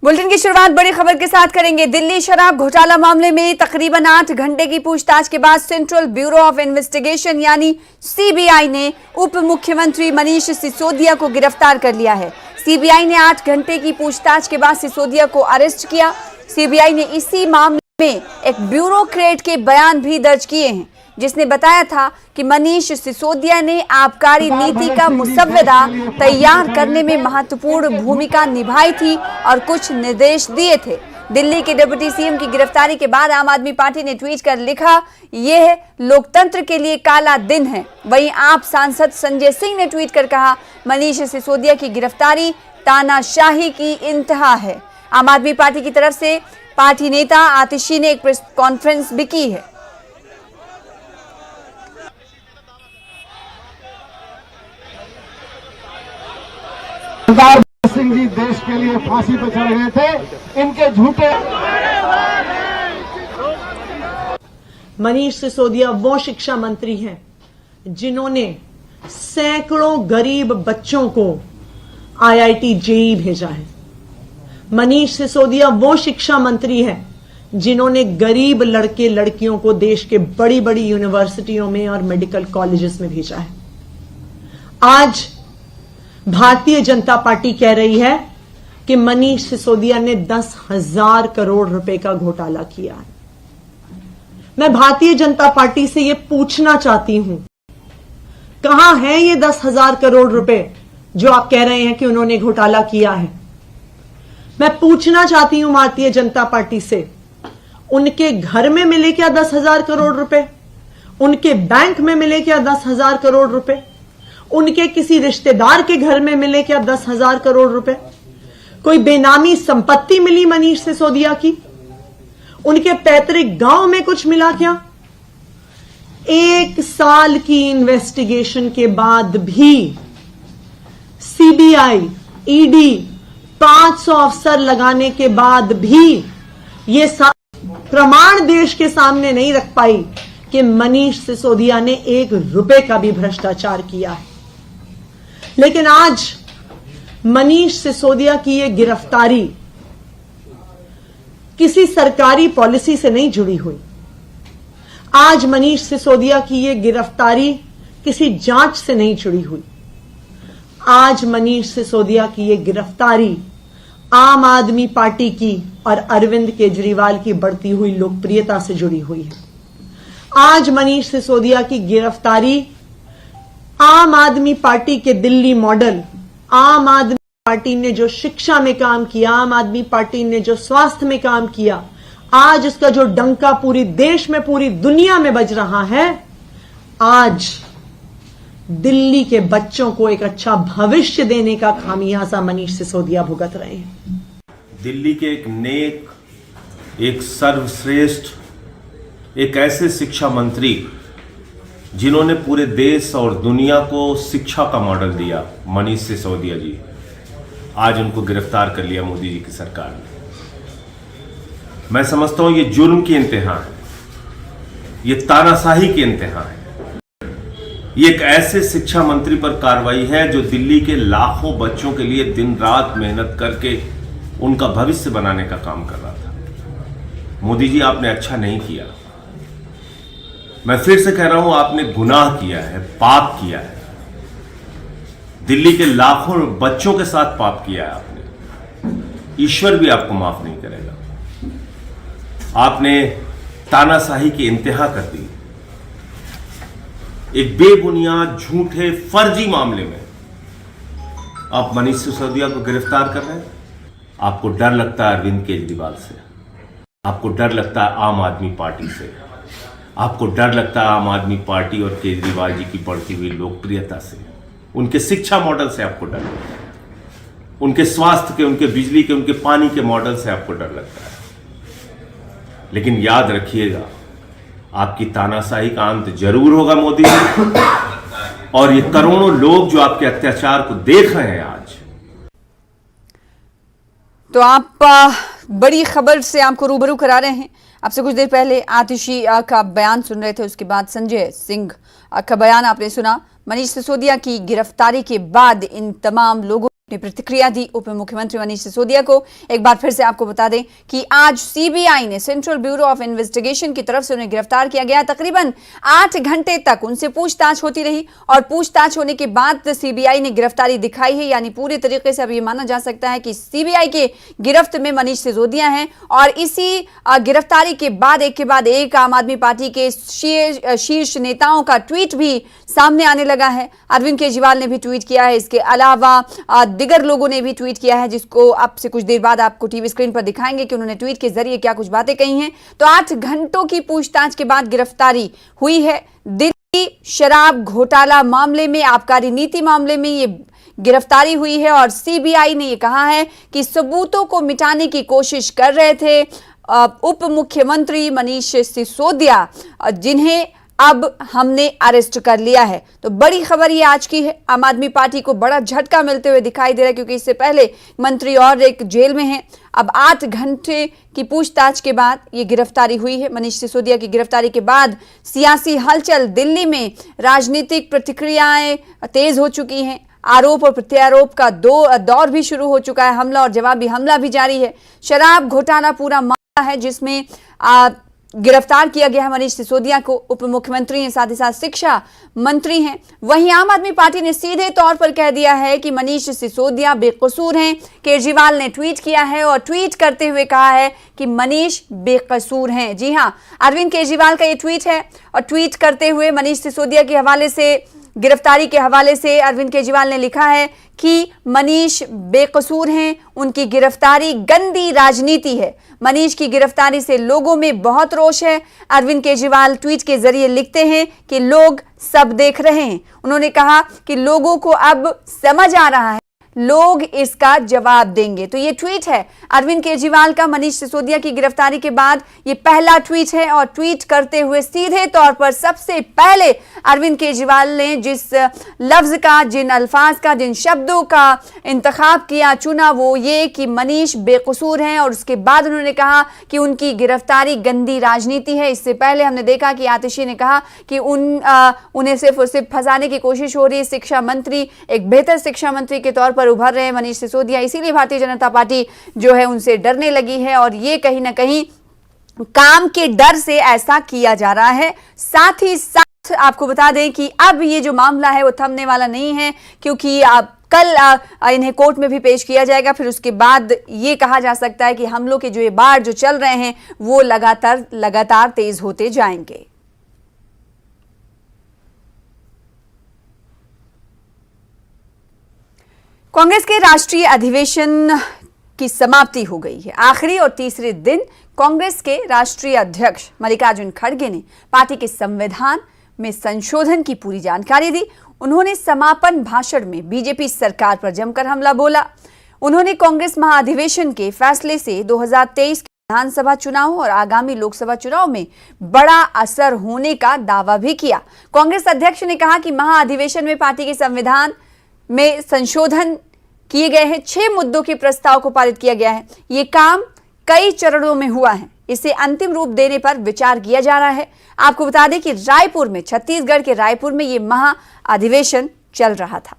Bulletin की शुरुआत बड़ी खबर के साथ करेंगे। दिल्ली शराब घोटाला मामले में तकरीबन 8 घंटे की पूछताछ के बाद सेंट्रल ब्यूरो ऑफ इन्वेस्टिगेशन यानी सीबीआई ने उप मुख्यमंत्री मनीष सिसोदिया को गिरफ्तार कर लिया है। सीबीआई ने 8 घंटे की पूछताछ के बाद सिसोदिया को अरेस्ट किया। सीबीआई ने इसी मामले में एक ब्यूरोक्रेट के बयान भी दर्ज किए हैं, जिसने बताया था कि मनीष सिसोदिया ने आबकारी नीति का मुसव्वदा तैयार करने में महत्वपूर्ण भूमिका निभाई थी और कुछ निर्देश दिए थे। दिल्ली के डिप्टी सीएम की गिरफ्तारी के बाद आम आदमी पार्टी ने ट्वीट कर लिखा, यह लोकतंत्र के लिए काला दिन है। वहीं आप सांसद संजय सिंह ने ट्वीट कर कहा, मनीष सिसोदिया की गिरफ्तारी तानाशाही की इंतहा है। आम आदमी पार्टी की तरफ से पार्टी नेता आतिशी ने एक प्रेस कॉन्फ्रेंस भी की है। सिंह जी देश के लिए फांसी पर चढ़ गए थे, इनके झूठे। मनीष सिसोदिया वो शिक्षा मंत्री हैं जिन्होंने सैकड़ों गरीब बच्चों को आईआईटी जेईई भेजा है। मनीष सिसोदिया वो शिक्षा मंत्री हैं जिन्होंने गरीब लड़के लड़कियों को देश के बड़ी बड़ी यूनिवर्सिटियों में और मेडिकल कॉलेजेस में भेजा है। आज भारतीय जनता पार्टी कह रही है कि मनीष सिसोदिया ने 10,000 करोड़ रुपए का घोटाला किया है। मैं भारतीय जनता पार्टी से यह पूछना चाहती हूं, कहां है ये 10,000 करोड़ रुपए जो आप कह रहे हैं कि उन्होंने घोटाला किया है? मैं पूछना चाहती हूं भारतीय जनता पार्टी से, उनके घर में मिले क्या 10,000 करोड़ रुपए? उनके बैंक में मिले क्या 10,000 करोड़ रुपए? उनके किसी रिश्तेदार के घर में मिले क्या 10,000 करोड़ रुपए? कोई बेनामी संपत्ति मिली मनीष सिसोदिया की? उनके पैतृक गांव में कुछ मिला क्या? 1 साल की इन्वेस्टिगेशन के बाद भी सीबीआई, ईडी 500 अफसर लगाने के बाद भी ये प्रमाण देश के सामने नहीं रख पाई कि मनीष सिसोदिया ने 1 रुपए का भी भ्रष्टाचार किया है। लेकिन आज मनीष सिसोदिया की यह गिरफ्तारी किसी सरकारी पॉलिसी से नहीं जुड़ी हुई। आज मनीष सिसोदिया की यह गिरफ्तारी किसी जांच से नहीं जुड़ी हुई। आज मनीष सिसोदिया की यह गिरफ्तारी आम आदमी पार्टी की और अरविंद केजरीवाल की बढ़ती हुई लोकप्रियता से जुड़ी हुई है। आज मनीष सिसोदिया की गिरफ्तारी आम आदमी पार्टी के दिल्ली मॉडल, आम आदमी पार्टी ने जो शिक्षा में काम किया, आम आदमी पार्टी ने जो स्वास्थ्य में काम किया, आज उसका जो डंका पूरी देश में, पूरी दुनिया में बज रहा है, आज दिल्ली के बच्चों को एक अच्छा भविष्य देने का खामियाजा मनीष सिसोदिया भुगत रहे हैं। दिल्ली के एक नेक, एक सर्वश्रेष्ठ, एक ऐसे शिक्षा मंत्री जिन्होंने पूरे देश और दुनिया को शिक्षा का मॉडल दिया, मनीष सिसोदिया जी, आज उनको गिरफ्तार कर लिया मोदी जी की सरकार ने। मैं समझता हूं ये जुर्म की इंतहा है, ये तानाशाही की इंतहा है। ये एक ऐसे शिक्षा मंत्री पर कार्रवाई है जो दिल्ली के लाखों बच्चों के लिए दिन रात मेहनत करके उनका भविष्य बनाने का काम कर रहा था। मोदी जी, आपने अच्छा नहीं किया। मैं फिर से कह रहा हूं, आपने गुनाह किया है, पाप किया है। दिल्ली के लाखों बच्चों के साथ पाप किया है आपने। ईश्वर भी आपको माफ नहीं करेगा। आपने तानाशाही की इंतहा कर दी। एक बेबुनियाद, झूठे, फर्जी मामले में आप मनीष सिसोदिया को गिरफ्तार कर रहे हैं। आपको डर लगता है अरविंद केजरीवाल से, आपको डर लगता है आम आदमी पार्टी से, आपको डर लगता है आम आदमी पार्टी और केजरीवाल जी की बढ़ती हुई लोकप्रियता से, उनके शिक्षा मॉडल से आपको डर लगता है, उनके स्वास्थ्य के, उनके बिजली के, उनके पानी के मॉडल से आपको डर लगता है। लेकिन याद रखिएगा, आपकी तानाशाही का अंत जरूर होगा मोदी जी, और ये करोड़ों लोग जो आपके अत्याचार को देख रहे हैं आज। तो आप बड़ी खबर से आपको रूबरू करा रहे हैं। आपसे कुछ देर पहले आतिशी का बयान सुन रहे थे, उसके बाद संजय सिंह का बयान आपने सुना। मनीष सिसोदिया की गिरफ्तारी के बाद इन तमाम लोगों अपनी प्रतिक्रिया दी उप मुख्यमंत्री मनीष सिसोदिया को। एक बार फिर से आपको बता दें कि आज सीबीआई ने सेंट्रल ब्यूरो ऑफ इन्वेस्टिगेशन की तरफ से उन्हें गिरफ्तार किया गया। तकरीबन 8 घंटे तक उनसे पूछताछ होती रही और पूछताछ होने के बाद सीबीआई ने गिरफ्तारी दिखाई है। यानी पूरी तरीके से अब ये माना जा सकता है कि सीबीआई के गिरफ्त में मनीष सिसोदिया हैं और इसी गिरफ्तारी के बाद एक आम आदमी पार्टी के शीर्ष नेताओं का ट्वीट भी सामने आने लगा है। अरविंद केजरीवाल ने भी ट्वीट किया है, इसके अलावा दिगर लोगों ने भी ट्वीट किया है, जिसको अब से कुछ देर बाद आपको टीवी स्क्रीन पर दिखाएंगे कि उन्होंने ट्वीट के जरिए क्या कुछ बातें कही हैं। तो 8 घंटों की पूछताछ के बाद गिरफ्तारी हुई है। दिल्ली शराब घोटाला मामले में, आबकारी नीति मामले में ये गिरफ्तारी हुई है और सीबीआई ने ये कहा है कि सबूतों को मिटाने की कोशिश कर रहे थे उप मुख्यमंत्री मनीष सिसोदिया, जिन्हें अब हमने अरेस्ट कर लिया है। तो बड़ी खबर ये आज की है। आम आदमी पार्टी को बड़ा झटका मिलते हुए दिखाई दे रहा है, क्योंकि इससे पहले मंत्री और एक जेल में हैं। अब 8 घंटे की पूछताछ के बाद ये गिरफ्तारी हुई है। मनीष सिसोदिया की गिरफ्तारी के बाद सियासी हलचल, दिल्ली में राजनीतिक प्रतिक्रियाएं तेज हो चुकी हैं। आरोप और प्रत्यारोप का दौर भी शुरू हो चुका है। हमला और जवाबी हमला भी जारी है। शराब घोटाला पूरा मामला है जिसमें गिरफ्तार किया गया है मनीष सिसोदिया को। उप मुख्यमंत्री हैं, साथ ही साथ शिक्षा मंत्री हैं। वहीं आम आदमी पार्टी ने सीधे तौर पर कह दिया है कि मनीष सिसोदिया बेकसूर हैं। केजरीवाल ने ट्वीट किया है और ट्वीट करते हुए कहा है कि मनीष बेकसूर हैं। जी हां, अरविंद केजरीवाल का ये ट्वीट है और ट्वीट करते हुए मनीष सिसोदिया के हवाले से, गिरफ्तारी के हवाले से अरविंद केजरीवाल ने लिखा है कि मनीष बेकसूर हैं, उनकी गिरफ्तारी गंदी राजनीति है। मनीष की गिरफ्तारी से लोगों में बहुत रोष है। अरविंद केजरीवाल ट्वीट के जरिए लिखते हैं कि लोग सब देख रहे हैं। उन्होंने कहा कि लोगों को अब समझ आ रहा है, लोग इसका जवाब देंगे। तो ये ट्वीट है अरविंद केजरीवाल का मनीष सिसोदिया की गिरफ्तारी के बाद। ये पहला ट्वीट है और ट्वीट करते हुए सीधे तौर पर सबसे पहले अरविंद केजरीवाल ने जिस लफ्ज का, जिन अल्फाज का, जिन शब्दों का इंतखाब किया, चुना, वो ये कि मनीष बेकसूर हैं। और उसके बाद उन्होंने कहा कि उनकी गिरफ्तारी गंदी राजनीति है। इससे पहले हमने देखा कि आतिशी ने कहा कि उन्हें सिर्फ और सिर्फ फंसाने की कोशिश हो रही है। शिक्षा मंत्री, एक बेहतर शिक्षा मंत्री के तौर पर उभर रहे हैं मनीष सिसोदिया, इसीलिए भारतीय जनता पार्टी जो है उनसे डरने लगी है और ये कहीं ना कहीं काम के डर से ऐसा किया जा रहा है। साथ ही साथ आपको बता दें कि अब ये जो मामला है वो थमने वाला नहीं है, क्योंकि कल इन्हें कोर्ट में भी पेश किया जाएगा। फिर उसके बाद ये कहा जा सकता है कि हमलों के जो ये बाढ़ जो चल रहे हैं वो लगातार तेज होते जाएंगे। कांग्रेस के राष्ट्रीय अधिवेशन की समाप्ति हो गई है। आखिरी और तीसरे दिन कांग्रेस के राष्ट्रीय अध्यक्ष मल्लिकार्जुन खड़गे ने पार्टी के संविधान में संशोधन की पूरी जानकारी दी। उन्होंने समापन भाषण में बीजेपी सरकार पर जमकर हमला बोला। उन्होंने कांग्रेस महाअधिवेशन के फैसले से 2023 के विधानसभा चुनाव और आगामी लोकसभा चुनाव में बड़ा असर होने का दावा भी किया। कांग्रेस अध्यक्ष ने कहा कि महाअधिवेशन में पार्टी के संविधान में संशोधन किए गए हैं। 6 मुद्दों के प्रस्ताव को पारित किया गया है। ये काम कई चरणों में हुआ है। इसे अंतिम रूप देने पर विचार किया जा रहा है। आपको बता दें कि रायपुर में, छत्तीसगढ़ के रायपुर में ये महाअधिवेशन चल रहा था।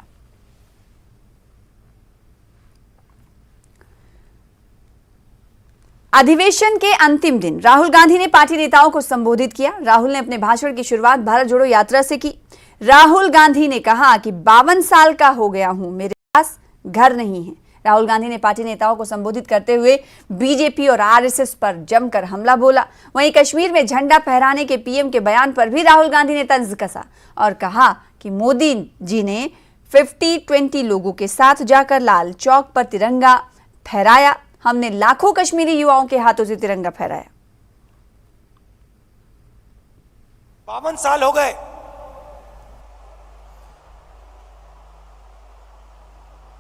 अधिवेशन के अंतिम दिन राहुल गांधी ने पार्टी नेताओं को संबोधित किया। राहुल ने अपने भाषण की शुरुआत भारत जोड़ो यात्रा से की। राहुल गांधी ने कहा कि 52 साल का हो गया हूं, मेरे पास घर नहीं है। राहुल गांधी ने पार्टी नेताओं को संबोधित करते हुए बीजेपी और आरएसएस पर जमकर हमला बोला। वहीं कश्मीर में झंडा फहराने के पीएम के बयान पर भी राहुल गांधी ने तंज कसा और कहा कि मोदी जी ने 50-20 लोगों के साथ जाकर लाल चौक पर तिरंगा फहराया। हमने लाखों कश्मीरी युवाओं के हाथों से तिरंगा फहराया। 52 साल हो गए,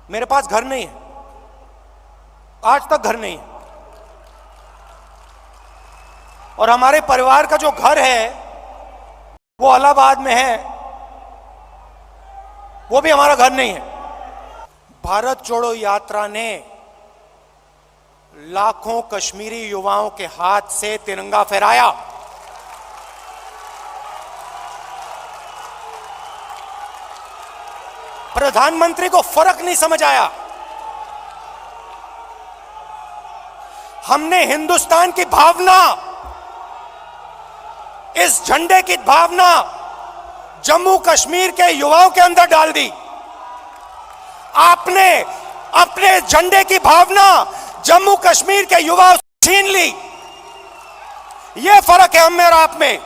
मेरे पास घर नहीं है, आज तक घर नहीं है। और हमारे परिवार का जो घर है वो इलाहाबाद में है, वो भी हमारा घर नहीं है। भारत जोड़ो यात्रा ने लाखों कश्मीरी युवाओं के हाथ से तिरंगा फहराया। प्रधानमंत्री को फर्क नहीं समझ आया हमने हिंदुस्तान की भावना, इस झंडे की भावना जम्मू कश्मीर के युवाओं के अंदर डाल दी। आपने अपने झंडे की भावना जम्मू कश्मीर के युवाओं से छीन ली। यह फर्क है हम में और आप में।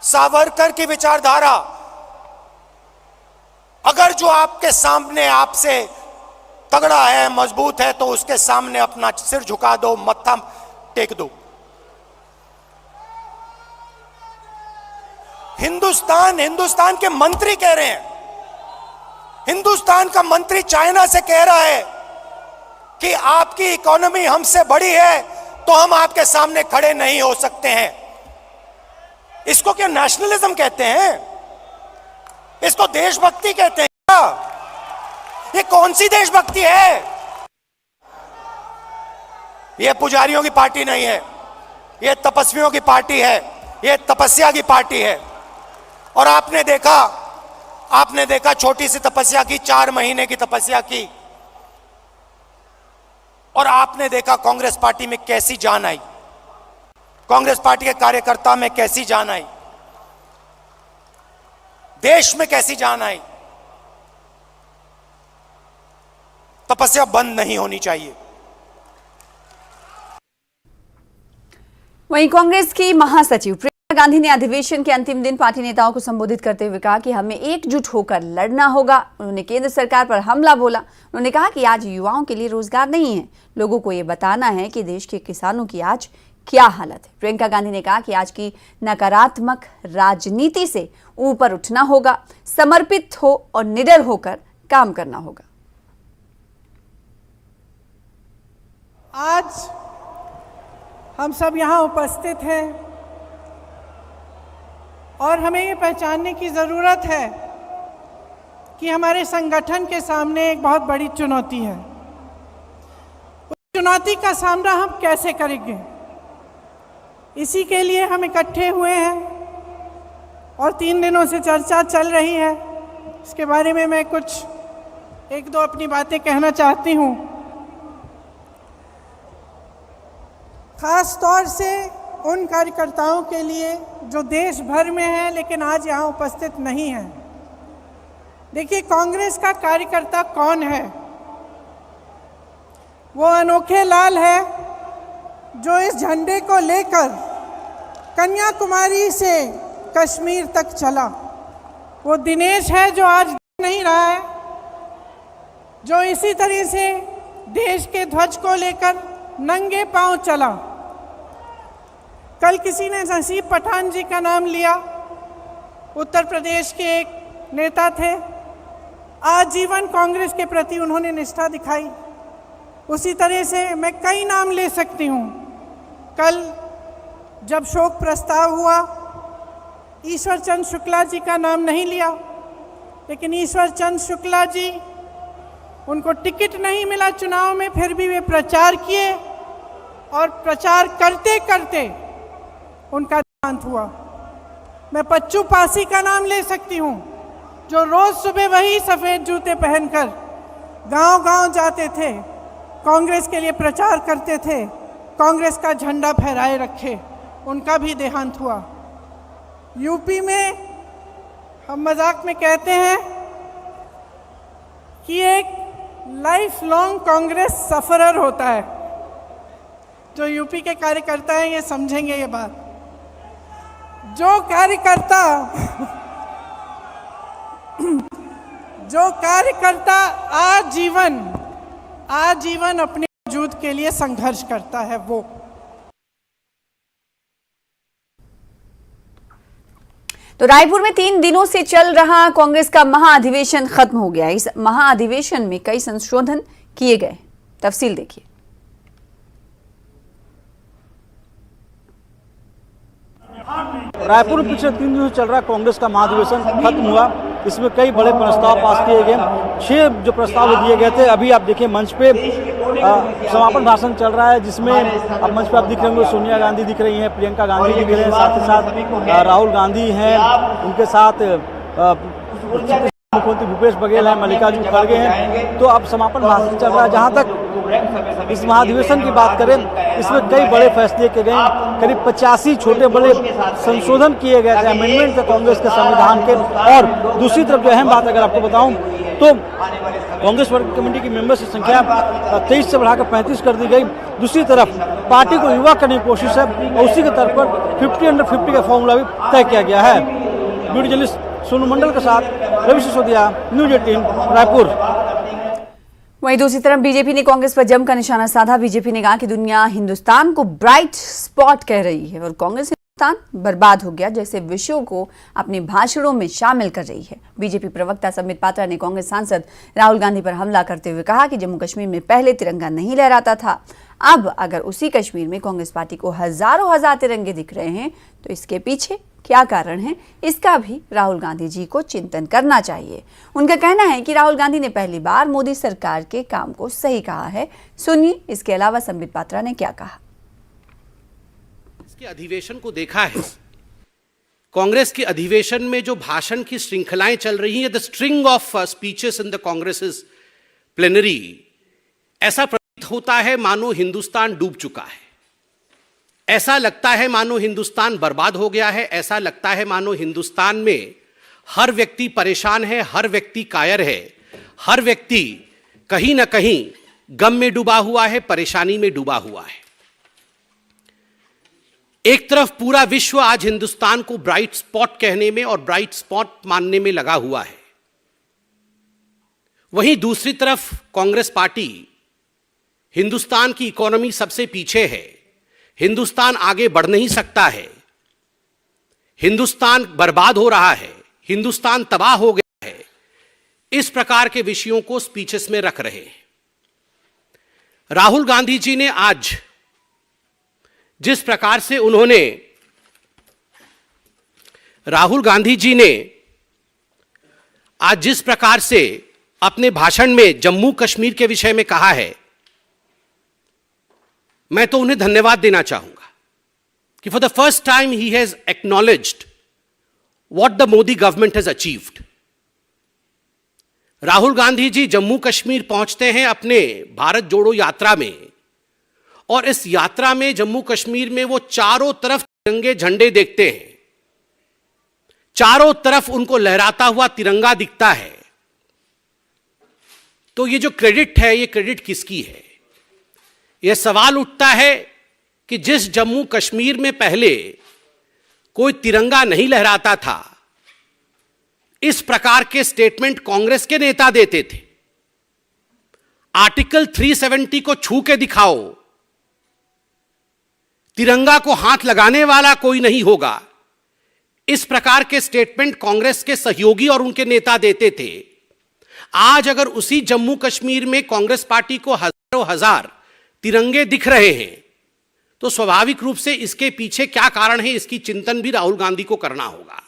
सावरकर की विचारधारा, अगर जो आपके सामने आपसे तगड़ा है, मजबूत है, तो उसके सामने अपना सिर झुका दो, मत्था टेक दो। हिंदुस्तान के मंत्री कह रहे हैं, हिंदुस्तान का मंत्री चाइना से कह रहा है कि आपकी इकोनॉमी हमसे बड़ी है तो हम आपके सामने खड़े नहीं हो सकते हैं। इसको क्या नेशनलिज्म कहते हैं? इसको देशभक्ति कहते हैं क्या? ये कौन सी देशभक्ति है? ये पुजारियों की पार्टी नहीं है, ये तपस्वियों की पार्टी है, ये तपस्या की पार्टी है। और आपने देखा छोटी सी तपस्या की, 4 महीने की तपस्या की, और आपने देखा कांग्रेस पार्टी में कैसी जान आई, कांग्रेस पार्टी के कार्यकर्ता में कैसी जान आई, देश में कैसी जान आई। तपस्या बंद नहीं होनी चाहिए। वहीं कांग्रेस की महासचिव प्रियंका गांधी ने अधिवेशन के अंतिम दिन पार्टी नेताओं को संबोधित करते हुए कहा कि हमें एकजुट होकर लड़ना होगा। उन्होंने केंद्र सरकार पर हमला बोला। उन्होंने कहा कि आज युवाओं के लिए रोजगार नहीं है, लोगों को ये बताना है कि देश के किसानों की आज क्या हालत है। प्रियंका गांधी ने कहा कि आज की नकारात्मक राजनीति से ऊपर उठना होगा, समर्पित हो और निडर होकर काम करना होगा। आज हम सब यहाँ उपस्थित हैं और हमें ये पहचानने की ज़रूरत है कि हमारे संगठन के सामने एक बहुत बड़ी चुनौती है। उस चुनौती का सामना हम कैसे करेंगे, इसी के लिए हम इकट्ठे हुए हैं और 3 दिनों से चर्चा चल रही है। इसके बारे में मैं कुछ 1-2 अपनी बातें कहना चाहती हूँ। ख़ास तौर से उन कार्यकर्ताओं के लिए जो देश भर में हैं लेकिन आज यहाँ उपस्थित नहीं हैं। देखिए, कांग्रेस का कार्यकर्ता कौन है? वो अनोखे लाल है जो इस झंडे को लेकर कन्याकुमारी से कश्मीर तक चला। वो दिनेश है जो आज नहीं रहा है, जो इसी तरह से देश के ध्वज को लेकर नंगे पांव चला। कल किसी ने नसीब पठान जी का नाम लिया, उत्तर प्रदेश के एक नेता थे। आजीवन कांग्रेस के प्रति उन्होंने निष्ठा दिखाई। उसी तरह से मैं कई नाम ले सकती हूँ। कल जब शोक प्रस्ताव हुआ, ईश्वर चंद शुक्ला जी का नाम नहीं लिया, लेकिन ईश्वर चंद शुक्ला जी, उनको टिकट नहीं मिला चुनाव में, फिर भी वे प्रचार किए और प्रचार करते करते उनका देहांत हुआ। मैं पच्चू पासी का नाम ले सकती हूँ, जो रोज सुबह वही सफ़ेद जूते पहनकर गांव-गांव जाते थे, कांग्रेस के लिए प्रचार करते थे, कांग्रेस का झंडा फहराए रखे। उनका भी देहांत हुआ। यूपी में हम मजाक में कहते हैं कि एक लाइफ लॉन्ग कांग्रेस सफरर होता है। जो यूपी के कार्यकर्ता हैं ये समझेंगे ये बात। जो कार्यकर्ता आजीवन अपने वजूद के लिए संघर्ष करता है, वो। तो रायपुर में 3 दिनों से चल रहा कांग्रेस का महाअधिवेशन खत्म हो गया। इस महाअधिवेशन में कई संशोधन किए गए। तफसील देखिए। रायपुर में पिछले 3 दिनों से चल रहा कांग्रेस का महाधिवेशन खत्म हुआ। इसमें कई बड़े प्रस्ताव पास किए गए। 6 जो प्रस्ताव दिए गए थे, अभी आप देखिए मंच पे समापन भाषण चल रहा है, जिसमें अब मंच पे आप दिख रहे होंगे सोनिया गांधी दिख रही हैं, प्रियंका गांधी दिख रही हैं, साथ ही साथ राहुल गांधी हैं, उनके साथ मुख्यमंत्री भूपेश बघेल हैं, मल्लिकार्जुन खड़गे हैं। तो अब समापन भाषण चल रहा है। जहाँ तक इस महाधिवेशन की बात करें, इसमें कई बड़े फैसले किए गए, करीब 85 छोटे बड़े संशोधन किए गए थे, अमेंडमेंट थे कांग्रेस के संविधान के। और दूसरी तरफ जो अहम बात अगर आपको बताऊं तो कांग्रेस वर्किंग कमेटी की मेंबर्स की संख्या 23 से बढ़ाकर 35 कर दी गई। दूसरी तरफ पार्टी को युवा करने की कोशिश है और उसी के तर्ज पर 50-50 का फॉर्मूला भी तय किया गया है। ब्यूटी जर्नलिस्ट सोनू मंडल के साथ रवि सिसोदिया, न्यूज 18 रायपुर। वहीं दूसरी तरफ बीजेपी ने कांग्रेस पर जम का निशाना साधा। बीजेपी ने कहा कि दुनिया हिंदुस्तान को ब्राइट स्पॉट कह रही है और कांग्रेस हिंदुस्तान बर्बाद हो गया जैसे विषयों को अपने भाषणों में शामिल कर रही है। बीजेपी प्रवक्ता संबित पात्रा ने कांग्रेस सांसद राहुल गांधी पर हमला करते हुए कहा कि जम्मू कश्मीर में पहले तिरंगा नहीं लहराता था, अब अगर उसी कश्मीर में कांग्रेस पार्टी को हजारों हजार तिरंगे दिख रहे हैं तो इसके पीछे क्या कारण है, इसका भी राहुल गांधी जी को चिंतन करना चाहिए। उनका कहना है कि राहुल गांधी ने पहली बार मोदी सरकार के काम को सही कहा है। सुनिए इसके अलावा संबित पात्रा ने क्या कहा। इसके अधिवेशन को देखा है, कांग्रेस के अधिवेशन में जो भाषण की श्रृंखलाएं चल रही हैं, the string of speeches in the Congress plenary, ऐसा प्रतीत होता है मानो हिंदुस्तान डूब चुका है, ऐसा लगता है मानो हिंदुस्तान बर्बाद हो गया है, ऐसा लगता है मानो हिंदुस्तान में हर व्यक्ति परेशान है, हर व्यक्ति कायर है, हर व्यक्ति कहीं ना कहीं गम में डूबा हुआ है, परेशानी में डूबा हुआ है। एक तरफ पूरा विश्व आज हिंदुस्तान को ब्राइट स्पॉट कहने में और ब्राइट स्पॉट मानने में लगा हुआ है, वहीं दूसरी तरफ कांग्रेस पार्टी हिंदुस्तान की इकोनॉमी सबसे पीछे है, हिंदुस्तान आगे बढ़ नहीं सकता है, हिंदुस्तान बर्बाद हो रहा है, हिंदुस्तान तबाह हो गया है, इस प्रकार के विषयों को स्पीचेस में रख रहे हैं। राहुल गांधी जी ने आज जिस प्रकार से अपने भाषण में जम्मू कश्मीर के विषय में कहा है, मैं तो उन्हें धन्यवाद देना चाहूंगा कि for the first time he has acknowledged what the Modi government has achieved. Rahul Gandhi ji Jammu Kashmir पहुंचते हैं अपने भारत जोड़ो यात्रा में, और इस यात्रा में जम्मू कश्मीर में वो चारों तरफ तिरंगे झंडे देखते हैं, चारों तरफ उनको लहराता हुआ तिरंगा दिखता है। तो ये जो क्रेडिट है, ये क्रेडिट किसकी है? यह सवाल उठता है कि जिस जम्मू कश्मीर में पहले कोई तिरंगा नहीं लहराता था, इस प्रकार के स्टेटमेंट कांग्रेस के नेता देते थे, आर्टिकल 370 को छू के दिखाओ, तिरंगा को हाथ लगाने वाला कोई नहीं होगा, इस प्रकार के स्टेटमेंट कांग्रेस के सहयोगी और उनके नेता देते थे। आज अगर उसी जम्मू कश्मीर में कांग्रेस पार्टी को हजारों हजार तिरंगे दिख रहे हैं, तो स्वाभाविक रूप से इसके पीछे क्या कारण है, इसकी चिंतन भी राहुल गांधी को करना होगा।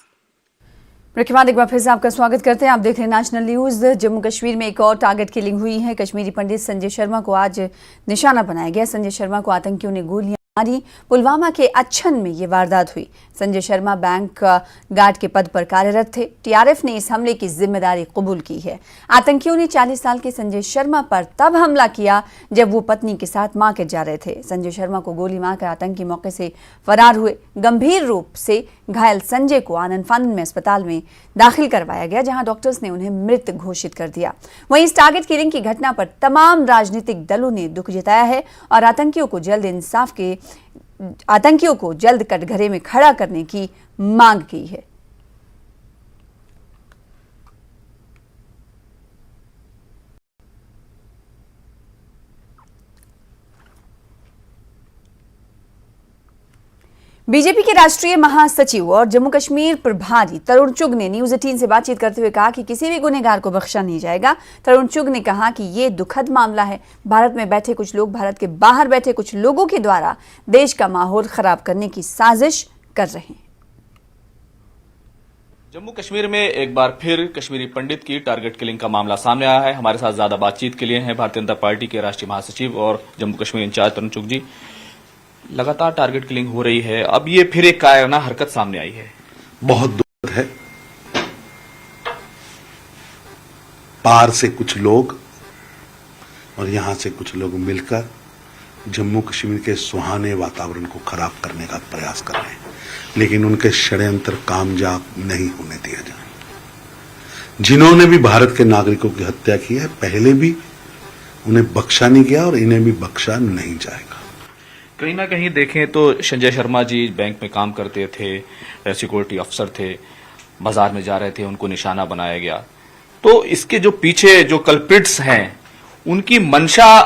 एक बार फिर से आपका स्वागत करते हैं। आप देख रहे हैं नेशनल न्यूज। जम्मू कश्मीर में एक और टारगेट किलिंग हुई है। कश्मीरी पंडित संजय शर्मा को आज निशाना बनाया गया। संजय शर्मा को आतंकियों ने गोलियां मारी। पुलवामा के अच्छन में ये वारदात हुई। संजय शर्मा बैंक गार्ड के पद पर कार्यरत थे। टीआरएफ ने इस हमले की जिम्मेदारी कबूल की है। आतंकियों ने 40 साल के संजय शर्मा पर तब हमला किया जब वो पत्नी के साथ मार्केट जा रहे थे। संजय शर्मा को गोली मारकर आतंकी मौके से फरार हुए। गंभीर रूप से घायल संजय को आनंद फानन में अस्पताल में दाखिल करवाया गया, जहां डॉक्टर्स ने उन्हें मृत घोषित कर दिया। वहीं इस टारगेट किलिंग की घटना पर तमाम राजनीतिक दलों ने दुख जताया है और आतंकियों को जल्द कटघरे में खड़ा करने की मांग की है। बीजेपी के राष्ट्रीय महासचिव और जम्मू कश्मीर प्रभारी तरुण चुग ने न्यूज 18 से बातचीत करते हुए कहा कि किसी भी गुनहगार को बख्शा नहीं जाएगा। तरुण चुग ने कहा कि ये दुखद मामला है। भारत में बैठे कुछ लोग भारत के बाहर बैठे कुछ लोगों के द्वारा देश का माहौल खराब करने की साजिश कर रहे हैं। जम्मू कश्मीर में एक बार फिर कश्मीरी पंडित की टारगेट किलिंग का मामला सामने आया है। हमारे साथ ज्यादा बातचीत के लिए हैं भारतीय जनता पार्टी के राष्ट्रीय महासचिव और जम्मू कश्मीर इंचार्ज तरुण चुग जी। लगातार टारगेट किलिंग हो रही है, अब ये फिर एक कायराना हरकत सामने आई है। बहुत दुखद है। पार से कुछ लोग और यहाँ से कुछ लोग मिलकर जम्मू कश्मीर के सुहाने वातावरण को खराब करने का प्रयास कर रहे हैं, लेकिन उनके षड्यंत्र कामयाब नहीं होने दिया जाए। जिन्होंने भी भारत के नागरिकों की हत्या की है, पहले भी उन्हें बख्शा नहीं गया और इन्हें भी बख्शा नहीं जाएगा। कहीं ना कहीं देखें तो संजय शर्मा जी बैंक में काम करते थे, सिक्योरिटी अफसर थे, बाजार में जा रहे थे, उनको निशाना बनाया गया। तो इसके जो पीछे जो कल्प्रिट्स हैं, उनकी मंशा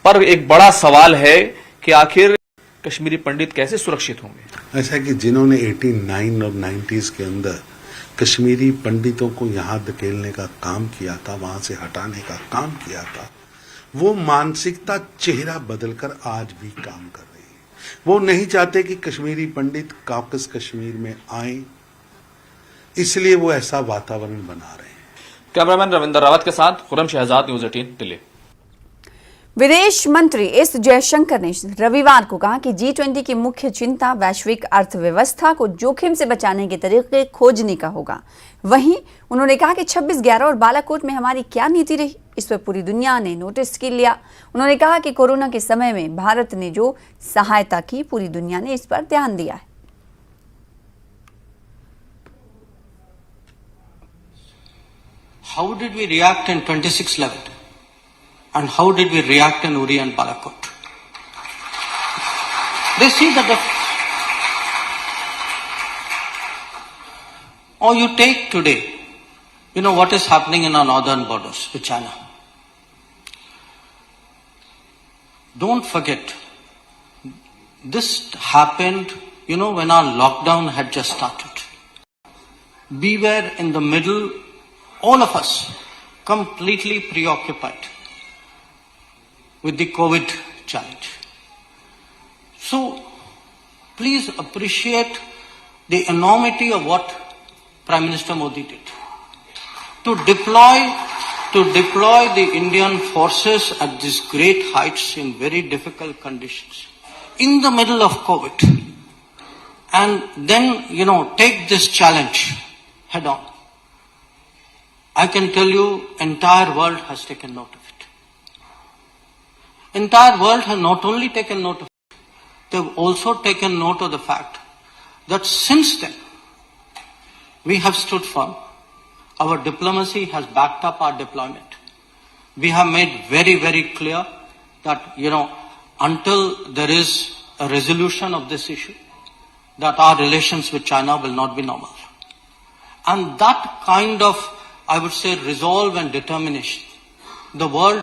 पर एक बड़ा सवाल है कि आखिर कश्मीरी पंडित कैसे सुरक्षित होंगे। ऐसा कि जिन्होंने 89 और 90s के अंदर कश्मीरी पंडितों को यहां धकेलने का काम किया था, वहां से हटाने का काम किया था, वो मानसिकता चेहरा बदलकर आज भी काम कर रही है। वो नहीं चाहते कि कश्मीरी पंडित काकस कश्मीर में आए, इसलिए वो ऐसा वातावरण बना रहे हैं। कैमरामैन रविंदर रावत के साथ खुरम शहजाद, न्यूज़ 18 दिल्ली। विदेश मंत्री एस जयशंकर ने रविवार को कहा कि G20 की मुख्य चिंता वैश्विक अर्थव्यवस्था को जोखिम से बचाने के तरीके खोजने का होगा। वहीं उन्होंने कहा कि 26, 11 और बालाकोट में हमारी क्या नीति रही, इस पर पूरी दुनिया ने नोटिस की लिया। उन्होंने कहा कि कोरोना के समय में भारत ने जो सहायता की, पूरी दुनिया ने इस पर ध्यान दिया है। How did we react in 26/11? And how did we react in Uri and Balakot? They see the difference. Or you take today, you know what is happening in our northern borders with China. Don't forget, this happened, when our lockdown had just started. We were in the middle, all of us, completely preoccupied with the COVID challenge. So, please appreciate the enormity of what Prime Minister Modi did. To deploy the Indian forces at these great heights in very difficult conditions, in the middle of COVID, and then, take this challenge head on. I can tell you, entire world has taken note of it. Entire world has not only taken note of it, they've also taken note of the fact that since then, we have stood firm. Our diplomacy has backed up our deployment. We have made very, very clear that, until there is a resolution of this issue, that our relations with China will not be normal. And that kind of, I would say, resolve and determination, the world.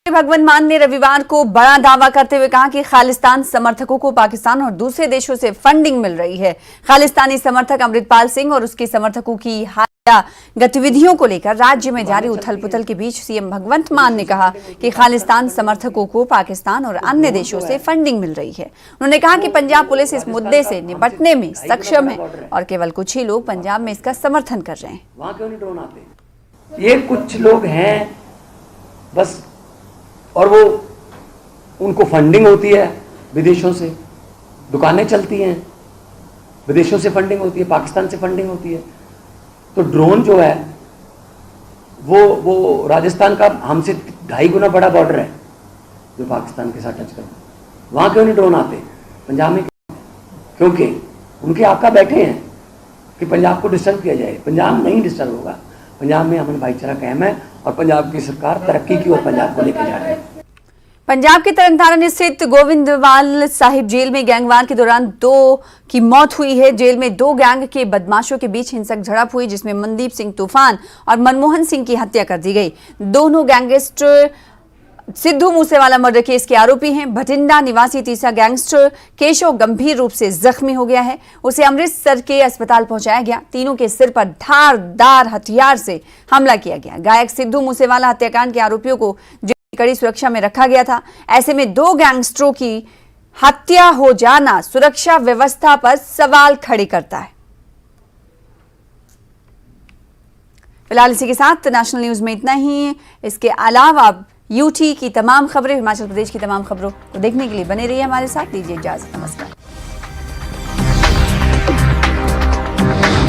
भगवंत मान ने रविवार को बड़ा दावा करते हुए कहा कि खालिस्तान समर्थकों को पाकिस्तान और दूसरे देशों से फंडिंग मिल रही है। खालिस्तानी समर्थक अमृतपाल सिंह और उसके समर्थकों की हालिया गतिविधियों को लेकर राज्य में जारी उथल-पुथल के बीच सीएम भगवंत मान ने कहा कि खालिस्तान समर्थकों को पाकिस्तान और अन्य देशों से फंडिंग मिल रही है। उन्होंने कहा कि पंजाब पुलिस इस मुद्दे से निपटने में सक्षम है और केवल कुछ ही लोग पंजाब में इसका समर्थन कर रहे हैं। वहां क्यों नहीं ड्रोन आते? ये कुछ लोग हैं बस, और वो उनको फंडिंग होती है विदेशों से, दुकानें चलती हैं, विदेशों से फंडिंग होती है, पाकिस्तान से फंडिंग होती है। तो ड्रोन जो है वो राजस्थान का हमसे 2.5 गुना बड़ा बॉर्डर है जो पाकिस्तान के साथ टच करता है। वहाँ क्यों नहीं ड्रोन आते? पंजाब में क्योंकि उनके आका बैठे हैं कि पंजाब को डिस्टर्ब किया जाए। पंजाब नहीं डिस्टर्ब होगा। पंजाब में अमन भाईचारा कायम है और पंजाब की सरकार तरक्की की ओर पंजाब को लेकर जा रही है। पंजाब के तरनतारन स्थित गोविंदवाल साहिब जेल में गैंगवार के दौरान 2 की मौत हुई है। जेल में 2 गैंग के बदमाशों के बीच हिंसक झड़प हुई, जिसमें मनदीप सिंह तूफान और मनमोहन सिंह की हत्या कर दी गई। दोनों gangster Sidhu Moosewala murder case के आरोपी हैं। भटिंडा निवासी तीसरा गैंगस्टर केशव गंभीर रूप से जख्मी हो गया है। उसे अमृतसर के अस्पताल पहुंचाया गया। तीनों के सिर पर धारदार हथियार से हमला किया गया। गायक सिद्धू मूसेवाला हत्याकांड के आरोपियों को कड़ी सुरक्षा में रखा गया था। ऐसे में 2 गैंगस्टरों की हत्या हो जाना सुरक्षा व्यवस्था पर सवाल खड़े करता है। फिलहाल इसी के साथ नेशनल न्यूज में इतना ही। इसके अलावा यूटी की तमाम खबरें, हिमाचल प्रदेश की तमाम खबरों को देखने के लिए बने रहिए हमारे साथ। दीजिए इजाजत, नमस्कार।